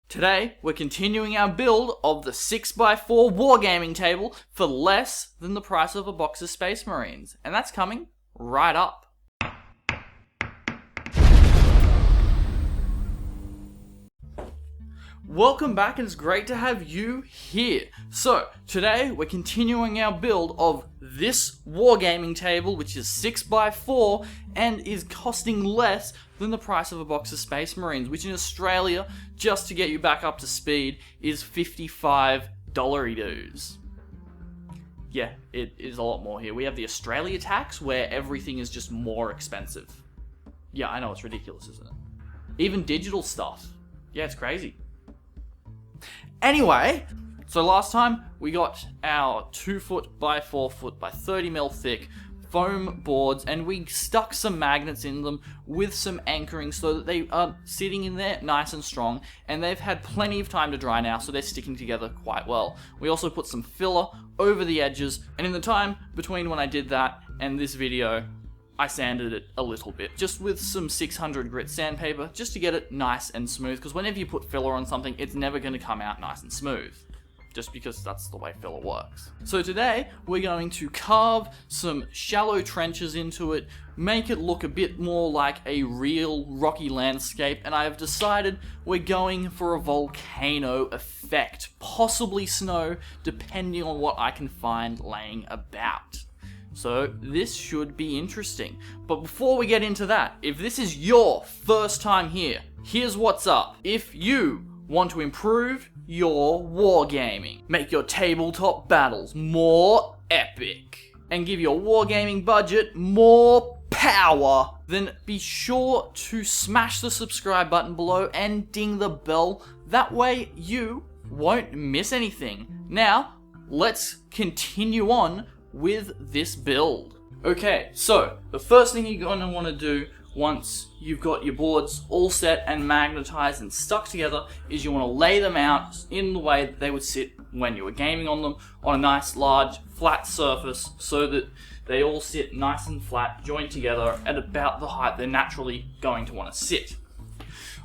Today, we're continuing our build of the 6x4 Wargaming table for less than the price of a box of Space Marines. And that's coming right up. Welcome back, and it's great to have you here. So, today we're continuing our build of this Wargaming table, which is 6x4 and is costing less than the price of a box of Space Marines, which in Australia, just to get you back up to speed, is $55 dues. Yeah, it is a lot more here. We have the Australia tax, where everything is just more expensive. Yeah, I know, it's ridiculous, isn't it? Even digital stuff. Yeah, it's crazy. Anyway, so last time we got our 2 foot by 4 foot by 30 mil thick foam boards, and we stuck some magnets in them with some anchoring so that they are sitting in there nice and strong, and they've had plenty of time to dry now, so they're sticking together quite well. We also put some filler over the edges, and in the time between when I did that and this video, I sanded it a little bit, just with some 600 grit sandpaper, just to get it nice and smooth, because whenever you put filler on something, it's never going to come out nice and smooth, just because that's the way filler works. So today, we're going to carve some shallow trenches into it, make it look a bit more like a real rocky landscape, and I have decided we're going for a volcano effect, possibly snow, depending on what I can find laying about. So this should be interesting. But before we get into that, if this is your first time here, here's what's up. If you want to improve your wargaming, make your tabletop battles more epic, and give your wargaming budget more power, then be sure to smash the subscribe button below and ding the bell. That way you won't miss anything. Now, let's continue on with this build. Okay, so the first thing you're going to want to do once you've got your boards all set and magnetized and stuck together is you want to lay them out in the way that they would sit when you were gaming on them, on a nice large flat surface, so that they all sit nice and flat, joined together at about the height they're naturally going to want to sit.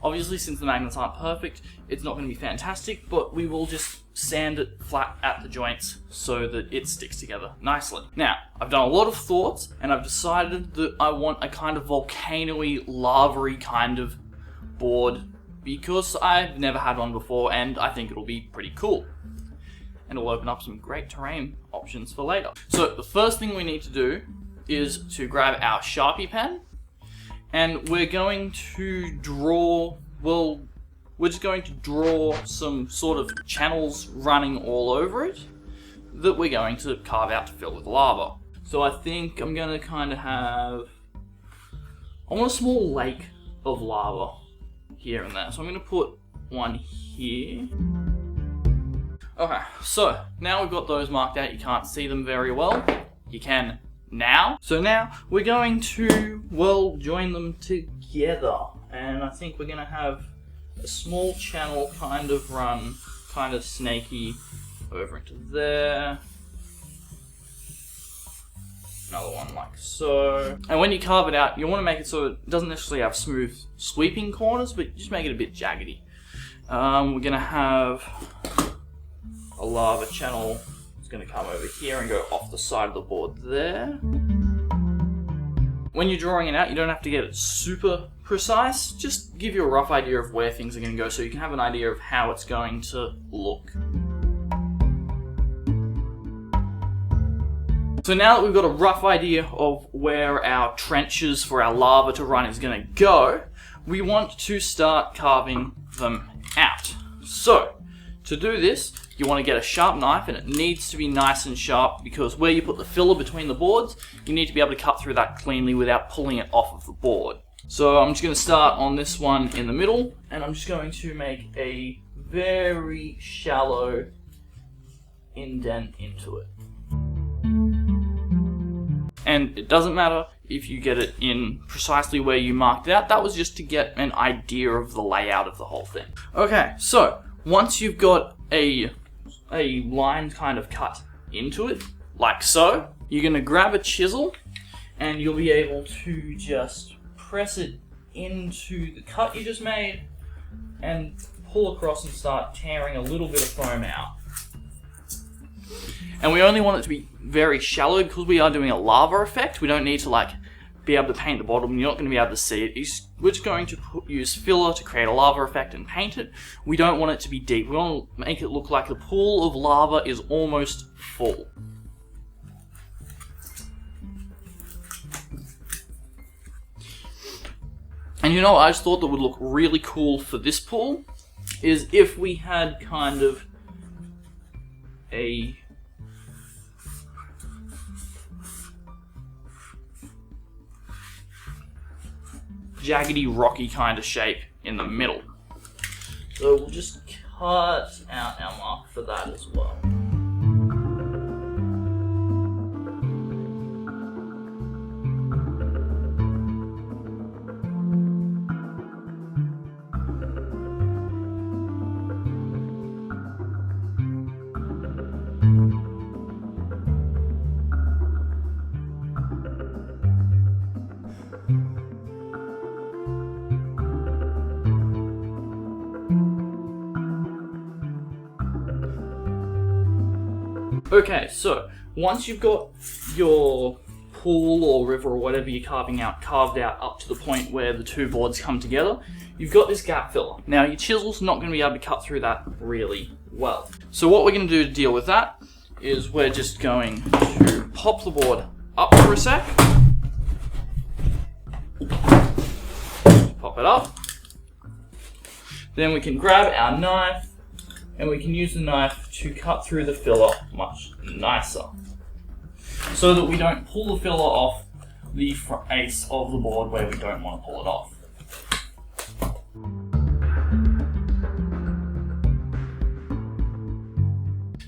Obviously, since the magnets aren't perfect, it's not going to be fantastic, but we will just sand it flat at the joints so that it sticks together nicely. Now, I've done a lot of thoughts, and I've decided that I want a kind of volcano-y, lava-y kind of board, because I've never had one before, and I think it'll be pretty cool. And it'll open up some great terrain options for later. So, the first thing we need to do is to grab our Sharpie pen, and we're going to draw, we're just going to draw some sort of channels running all over it that we're going to carve out to fill with lava. So I think I'm going to kind of have, I want a small lake of lava here and there. So I'm going to put one here. Okay, so now we've got those marked out. You can't see them very well. You can now. So now we're going to, join them together. And I think we're going to have a small channel kind of run, kind of snaky, over into there. Another one like so. And when you carve it out, you want to make it so it doesn't necessarily have smooth sweeping corners, but just make it a bit jaggedy. We're going to have a lava channel. It's going to come over here and go off the side of the board there. When you're drawing it out, you don't have to get it super precise. Just give you a rough idea of where things are going to go so you can have an idea of how it's going to look. So now that we've got a rough idea of where our trenches for our lava to run is going to go, we want to start carving them out. So, to do this, you want to get a sharp knife, and it needs to be nice and sharp, because where you put the filler between the boards, you need to be able to cut through that cleanly without pulling it off of the board. So I'm just going to start on this one in the middle, and I'm just going to make a very shallow indent into it. And it doesn't matter if you get it in precisely where you marked it out. That was just to get an idea of the layout of the whole thing. Okay, so once you've got a line kind of cut into it, like so, you're going to grab a chisel, and you'll be able to just press it into the cut you just made and pull across and start tearing a little bit of foam out. And we only want it to be very shallow because we are doing a lava effect. We don't need to like be able to paint the bottom. You're not going to be able to see it. We're just going to use filler to create a lava effect and paint it. We don't want it to be deep. We want to make it look like the pool of lava is almost full. And you know what I just thought that would look really cool for this pool is if we had kind of a jaggedy, rocky kind of shape in the middle. So we'll just cut out our mark for that as well. Okay, so once you've got your pool or river or whatever you're carved out up to the point where the two boards come together, you've got this gap filler. Now your chisel's not going to be able to cut through that really well. So what we're going to do to deal with that is we're just going to pop the board up for a sec. Pop it up. Then we can grab our knife and we can use the knife to cut through the filler much nicer, so that we don't pull the filler off the face of the board where we don't want to pull it off.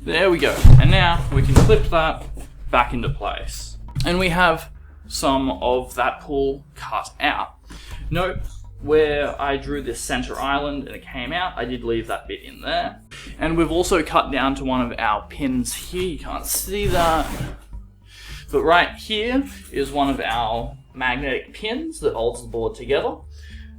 There we go, and now we can clip that back into place. And we have some of that pool cut out. Note where I drew this center island and it came out, I did leave that bit in there. And we've also cut down to one of our pins here, you can't see that. But right here is one of our magnetic pins that holds the board together.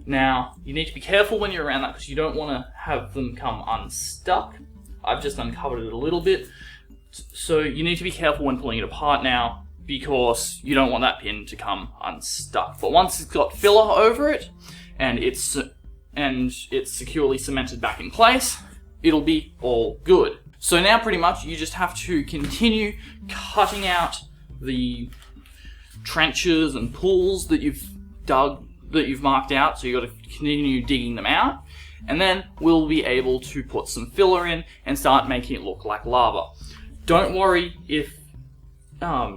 Now, you need to be careful when you're around that because you don't want to have them come unstuck. I've just uncovered it a little bit. So you need to be careful when pulling it apart now because you don't want that pin to come unstuck. But once it's got filler over it, and it's securely cemented back in place, it'll be all good. So now pretty much you just have to continue cutting out the trenches and pools that you've dug, that you've marked out, so you've got to continue digging them out, and then we'll be able to put some filler in and start making it look like lava. Don't worry if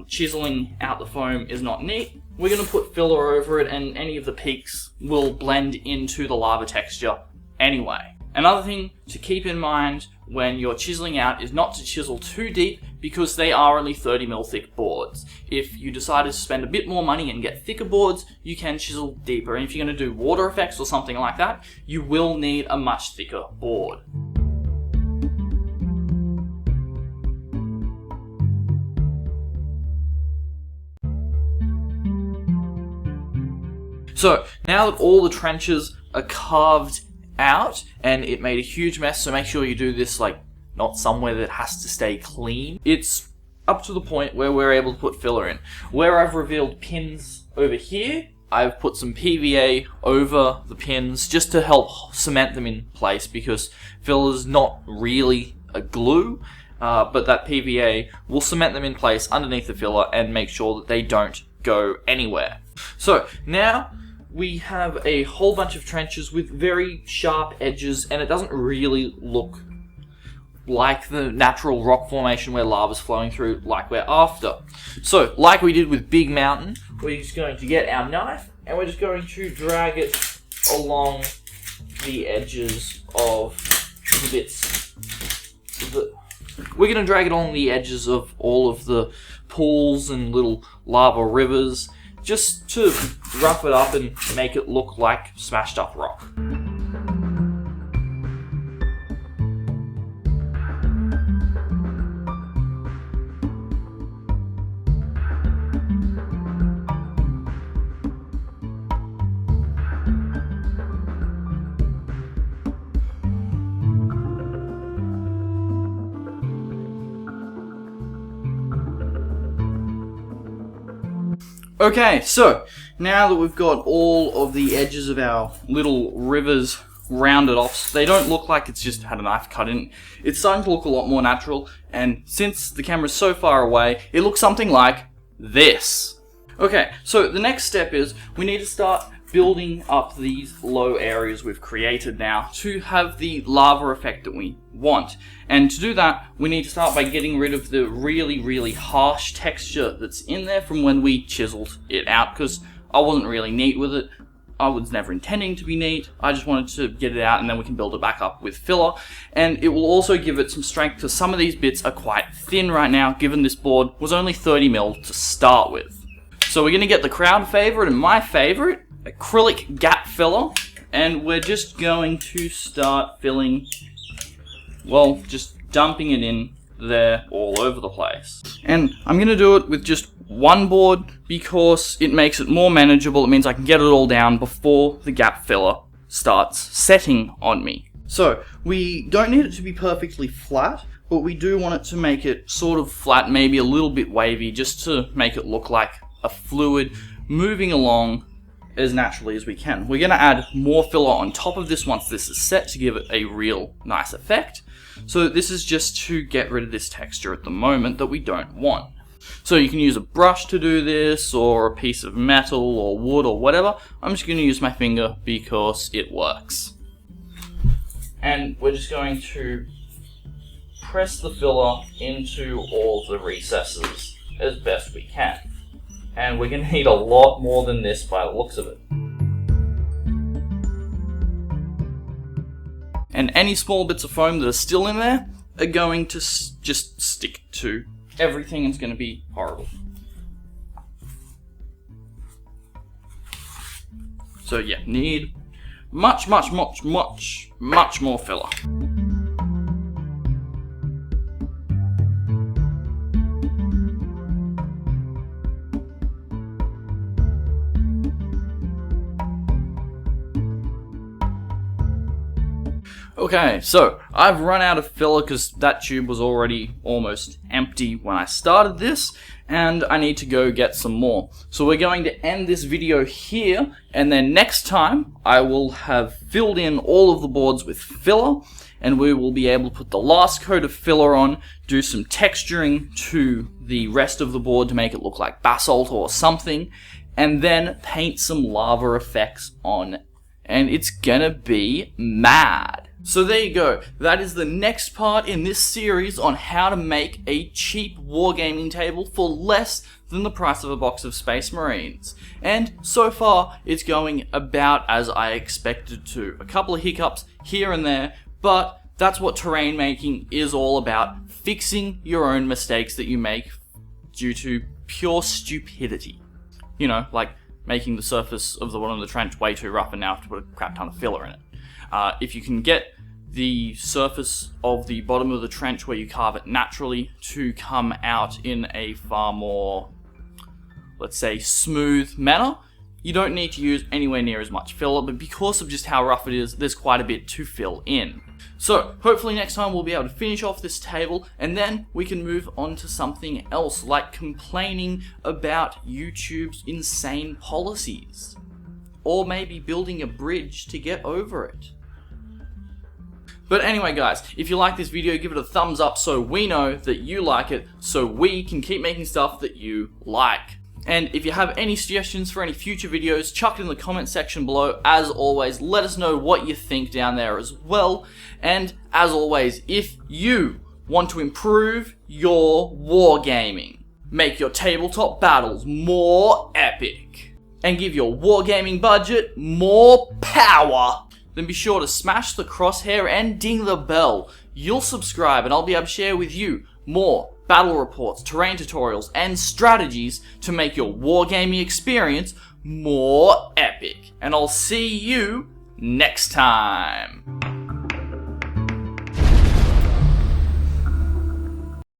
chiseling out the foam is not neat. We're going to put filler over it and any of the peaks will blend into the lava texture anyway. Another thing to keep in mind when you're chiseling out is not to chisel too deep because they are only 30mm thick boards. If you decide to spend a bit more money and get thicker boards, you can chisel deeper. And if you're going to do water effects or something like that, you will need a much thicker board. So now that all the trenches are carved out and it made a huge mess, so make sure you do this like not somewhere that has to stay clean. It's up to the point where we're able to put filler in. Where I've revealed pins over here, I've put some PVA over the pins just to help cement them in place because filler's not really a glue, but that PVA will cement them in place underneath the filler and make sure that they don't go anywhere. So now we have a whole bunch of trenches with very sharp edges and it doesn't really look like the natural rock formation where lava's flowing through like we're after. So, like we did with Big Mountain, we're just going to get our knife and we're just going to drag it along the edges of the bits. We're going to drag it along the edges of all of the pools and little lava rivers just to rough it up and make it look like smashed up rock. Okay, so now that we've got all of the edges of our little rivers rounded off, so they don't look like it's just had a knife cut in, it's starting to look a lot more natural, and since the camera's so far away, it looks something like this. Okay, so the next step is we need to start building up these low areas we've created now to have the lava effect that we want. And to do that, we need to start by getting rid of the really harsh texture that's in there from when we chiseled it out, because I wasn't really neat with it. I was never intending to be neat. I just wanted to get it out and then we can build it back up with filler. And it will also give it some strength because some of these bits are quite thin right now, given this board was only 30mm to start with. So we're going to get the crowd favorite and my favorite, acrylic gap filler, and we're just going to start filling, well, just dumping it in there all over the place. And I'm going to do it with just one board because it makes it more manageable. It means I can get it all down before the gap filler starts setting on me. So we don't need it to be perfectly flat, but we do want it to make it sort of flat, maybe a little bit wavy, just to make it look like a fluid moving along as naturally as we can. We're going to add more filler on top of this once this is set to give it a real nice effect. So this is just to get rid of this texture at the moment that we don't want. So you can use a brush to do this, or a piece of metal or wood or whatever. I'm just going to use my finger because it works. And we're just going to press the filler into all the recesses as best we can. And we're going to need a lot more than this by the looks of it. And any small bits of foam that are still in there are going to just stick to everything. It's going to be horrible. So yeah, need much more filler. Okay, so I've run out of filler because that tube was already almost empty when I started this, and I need to go get some more. So we're going to end this video here, and then next time I will have filled in all of the boards with filler, and we will be able to put the last coat of filler on, do some texturing to the rest of the board to make it look like basalt or something, and then paint some lava effects on, and it's gonna be mad. So there you go, that is the next part in this series on how to make a cheap wargaming table for less than the price of a box of Space Marines. And so far, it's going about as I expected to. A couple of hiccups here and there, but that's what terrain making is all about, fixing your own mistakes that you make due to pure stupidity. You know, like making the surface of the one on the trench way too rough and now have to put a crap ton of filler in it. If you can get the surface of the bottom of the trench where you carve it naturally to come out in a far more, let's say, smooth manner, you don't need to use anywhere near as much filler, but because of just how rough it is, there's quite a bit to fill in. So hopefully next time we'll be able to finish off this table, and then we can move on to something else, like complaining about YouTube's insane policies. Or maybe building a bridge to get over it. But anyway guys, if you like this video, give it a thumbs up so we know that you like it, so we can keep making stuff that you like. And if you have any suggestions for any future videos, chuck it in the comment section below. As always, let us know what you think down there as well. And as always, if you want to improve your wargaming, make your tabletop battles more epic, and give your wargaming budget more power, then be sure to smash the crosshair and ding the bell. You'll subscribe and I'll be able to share with you more battle reports, terrain tutorials, and strategies to make your wargaming experience more epic. And I'll see you next time.